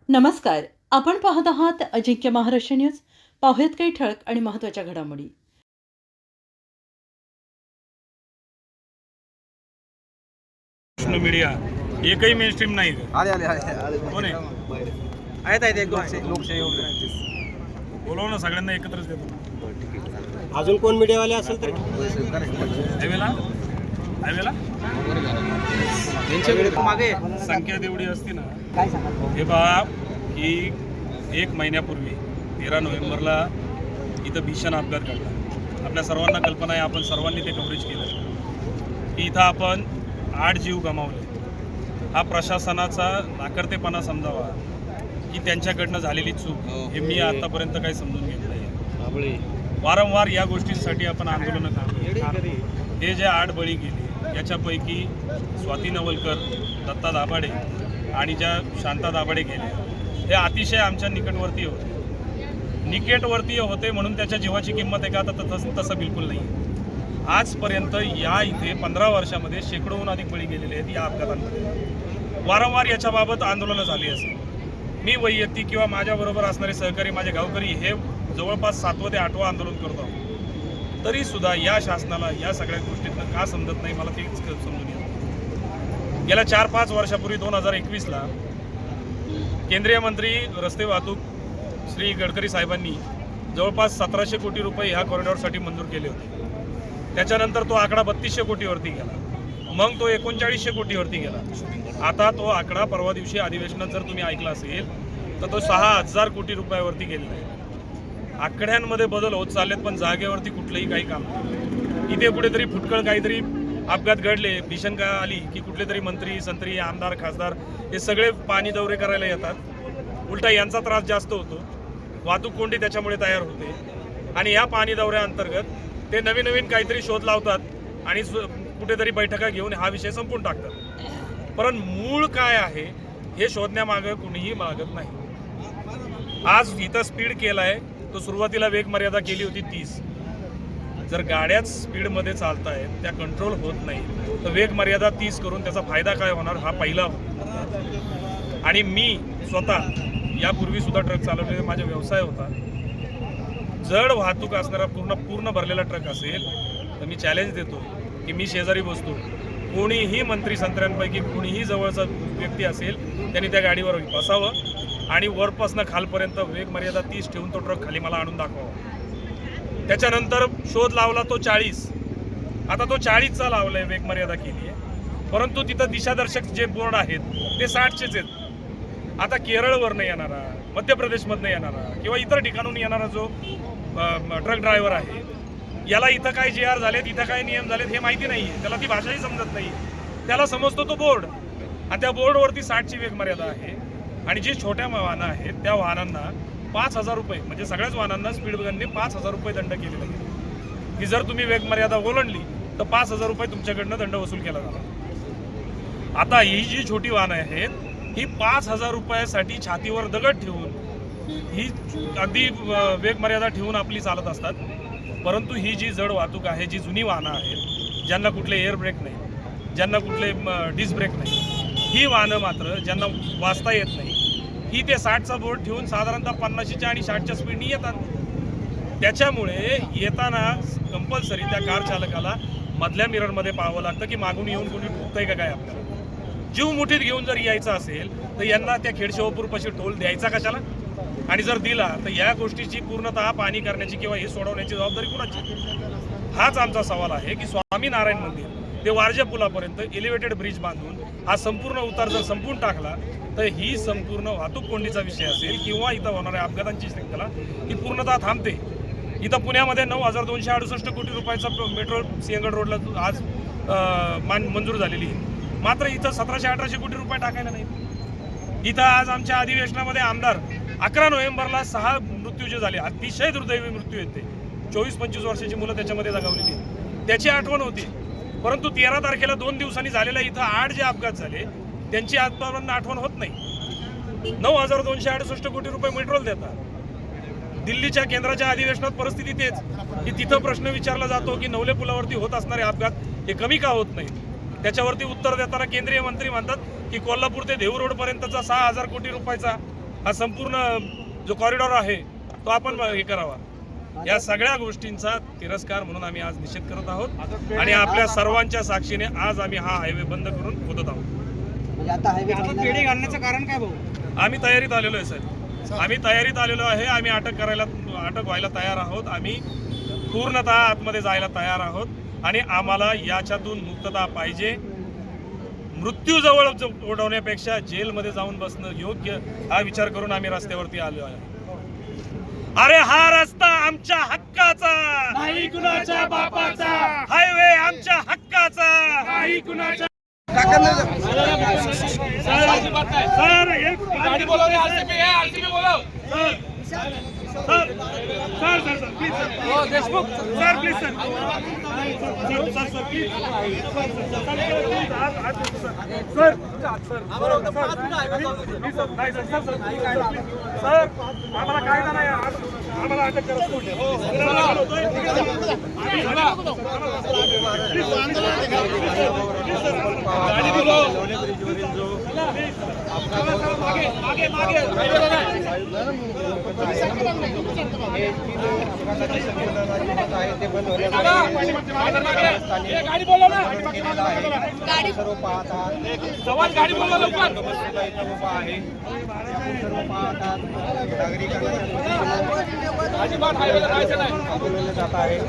नमस्कार. आपण पाहत आहात अजिंक्य महाराष्ट्र न्यूज. पाहुयात काही ठळक आणि महत्त्वाच्या घडामोडी. सोशल मीडिया एकही मेन स्ट्रीम नाही. आले आले आले आले कोण आहे? आहेत एक लोकशाही वगैरे बोलव ना, सगळ्यांना एकत्रच देतो. अजून कोण मीडियावाले असेल तर हायवेला मागे संख्या तेवढी असती ना. हे पहा की 1 महिन्यापूर्वी 13 नोव्हेंबरला इथं भीषण अपघात घडला. आपल्या सर्वांना कल्पना आहे, आपण सर्वांनी ते कव्हरेज केलं की इथं आपण 8 जीव गमावले. हा प्रशासनाचा नाकर्तेपणा समजावा की त्यांच्याकडनं झालेली चूक हे मी आतापर्यंत काही समजून घेत नाही. वारंवार या गोष्टींसाठी आपण आंदोलनं करतो. हे जे 8 बळी गेले याच्यापैकी स्वाती नवलकर, दत्ता दाभाडे आणि ज्या शांता दाभाडे गेल्या हे अतिशय आमच्या निकटवर्तीय होते म्हणून त्याच्या जीवाची किंमत आहे का? तर तसं बिलकुल नाही. आजपर्यंत या इथे 15 वर्षामध्ये शेकडोहून अधिक बळी गेलेले आहेत या अपघातांमध्ये. वारंवार याच्याबाबत आंदोलनं झाली असेल. मी वैयक्तिक किंवा माझ्याबरोबर असणारे सहकारी, माझे गावकरी हे जवळपास 7वं ते 8वं आंदोलन करतो. तरीसुद्धा या शासनाला या सगळ्या गोष्टीतनं का समजत नाही मला तेच समजून येतं. गेल्या 4-5 वर्षापूर्वी 2021ला केंद्रीय मंत्री रस्ते वाहतूक श्री गडकरी साहेबांनी जवळपास 1700 कोटी रुपये ह्या कॉरिडॉरसाठी मंजूर केले होते. त्याच्यानंतर तो आकडा 3200 कोटीवरती गेला. मग तो 3900 कोटीवरती गेला. आता तो आकडा परवा दिवशी अधिवेशनात जर तुम्ही ऐकला असेल तर तो 6000 कोटी रुपयावरती गेलेला आहे. आकड्यांमध्ये बदल होत चाललेत पण जागेवरती कुठलंही काही काम नाही. इथे कुठेतरी फुटकळ काहीतरी अपघात घडले, भीषण का आली की कुठले तरी मंत्री संत्री आमदार खासदार हे सगळे पाणी दौरे करायला येतात. उलटा यांचा त्रास जास्त होतो, वाहतूक कोंडी त्याच्यामुळे तयार होते आणि या पाणी दौऱ्याअंतर्गत ते नवीन नवीन काहीतरी शोध लावतात आणि कुठेतरी बैठका घेऊन हा विषय संपवून टाकतात. परंतु मूळ काय आहे हे शोधण्यामागं कुणीही मागत नाही. आज इथं स्पीड केलाय तो सुरुवातीला वेग मर्यादा केली होती 30. जर गाड्याच स्पीडमध्ये चालत आहेत त्या कंट्रोल होत नाही तर वेग मर्यादा 30 करून त्याचा फायदा काय होणार हा पहिला. आणि मी स्वतः यापूर्वी सुद्धा ट्रक चालवलेला माझा व्यवसाय होता. जड वाहतूक असणारा पूर्ण भरलेला ट्रक असेल तर मी चॅलेंज देतो की मी शेजारी बसतो, कोणीही मंत्री संत्र्यांपैकी कोणीही जवळचा व्यक्ती असेल त्यांनी त्या गाडीवर बसावं आणि वरपासनं खालपर्यंत वेग मर्यादा 30 ठेवून तो ट्रक खाली मला आणून दाखवावा. त्याच्यानंतर शोध लावला तो 40. आता तो 40चा लावलाय, वेग मर्यादा केली आहे. परंतु तिथं दिशादर्शक जे बोर्ड आहेत ते 60चेच आहेत. आता केरळवरनं येणारा, मध्य प्रदेशमधनं येणारा किंवा इतर ठिकाणून येणारा जो ट्रक ड्रायव्हर आहे याला इथं काय JR झालेत, इथं काय नियम झालेत हे माहिती नाही. त्याला ती भाषाही समजत नाही. त्याला समजतो तो बोर्ड आणि त्या बोर्डवरती 60ची वेग मर्यादा आहे. आणि जी छोट्या वाहनं आहेत त्या वाहनांना 5000 रुपये, म्हणजे सगळ्याच वाहनांना स्पीड गनने 5000 रुपये दंड केलेला आहे की जर तुम्ही वेग मर्यादा ओलांडली तर 5000 रुपये तुमच्याकडनं दंड वसूल केला जाणार. आता ही जी छोटी वाहनं आहेत ही 5000 रुपयासाठी छातीवर दगड ठेवून ही अगदी वेग मर्यादा ठेवून आपली चालत असतात. परंतु ही जी जड वाहतूक आहे, जी जुनी वाहनं आहेत, ज्यांना कुठले एअर ब्रेक नाही, ज्यांना कुठले डिस्क ब्रेक नाही, ही वाहनं मात्र ज्यांना वाचता येत नाही ही ते 60चा बोर्ड ठेवून साधारणतः 50च्या आणि 60च्या स्पीडनी येतात. त्याच्यामुळे येताना कंपल्सरी त्या कार चालकाला मधल्या मिररमध्ये पाहावं लागतं की मागून येऊन कोणी ठोकतंय का काय. आपल्याला जीव मुठीत घेऊन जर यायचं असेल तर यांना त्या खेडशिवापूरपाशी टोल द्यायचा कशाला, आणि जर दिला तर या गोष्टीची पूर्णतः पाणी करण्याची किंवा हे सोडवण्याची जबाबदारी कुणाची. हाच आमचा सवाल आहे की स्वामीनारायण मंदिर ते वारजे पुलापर्यंत एलिव्हेटेड ब्रिज बांधून हा संपूर्ण उतार जर संपून टाकला तर ही संपूर्ण वाहतूक कोंडीचा विषय असेल किंवा इथं होणाऱ्या अपघातांची श्रृंखला ही पूर्णतः थांबते. इथं पुण्यामध्ये 9268 कोटी रुपयाचा मेट्रो सिंहगड रोडला आज मंजूर झालेली आहे. मात्र इथं 1700-1800 कोटी रुपये टाकायला नाही. इथं आज आमच्या अधिवेशनामध्ये आमदार 11 नोव्हेंबरला 6 मृत्यू जे झाले, अतिशय दुर्दैवी मृत्यू आहेत ते. 24-25 वर्षाची मुलं त्याच्यामध्ये दगावलेली आहेत, त्याची आठवण होती. परंतु 13 तारखेला 2 दिवसांनी झालेल्या इथं 8 जे अपघात झाले त्यांची आजपर्यंत आठवण होत नाही. 9268 कोटी रुपये मेट्रोल देतात. दिल्लीच्या केंद्राच्या अधिवेशनात परिस्थिती तेच की तिथं प्रश्न विचारला जातो की नवले पुलावरती होत असणारे अपघात हे कमी का होत नाही. त्याच्यावरती उत्तर देताना केंद्रीय मंत्री म्हणतात की कोल्हापूर ते देहू रोड पर्यंतचा 6000 कोटी रुपयाचा हा संपूर्ण जो कॉरिडॉर आहे तो आपण हे करावा. या सगळ्या गोष्टींचा तिरस्कार म्हणून आम्ही आज निषेध करत आहोत आणि आपल्या सर्वांच्या साक्षीने आज आम्ही हा हायवे बंद करून होत आहोत. म्हणजे आता हायवे पेढी घालण्याचं कारण काय भाऊ? आम्ही तयारीत आलेलो आहे साहेब, आम्ही तयारीत आलेलो आहे. आम्ही अटक व्हायला तयार आहोत. आम्ही पूर्णतः आतमध्ये जायला तयार आहोत आणि आम्हाला याच्यातून मुक्तता पाहिजे. मृत्यूजवळ ओढवण्यापेक्षा जेलमध्ये जाऊन बसणं योग्य हा विचार करून आम्ही रस्त्यावरती आलो आहे. अरे हा रस्ता आमच्या हक्काचा नाही कुणाच्या बापाचा, हायवे आमच्या हक्काचा नाही कुणाच्या. सर एक गाडी बोलव रे, RCP आहे, RCP बोलव. Sir sir sir sir sir please sir. हो Deshmukh sir please sir. Sir sir sir please sir आम्हाला कायदा नाही, आम्हाला अटक करा. गाडी बोलव ना, सर्व पाहतात, जवान गाडी बोलव लवकर. सर्व पाहतात, नागरिकांना अजिबात हायवेला जायचं नाही. बोलवलं जात आहे.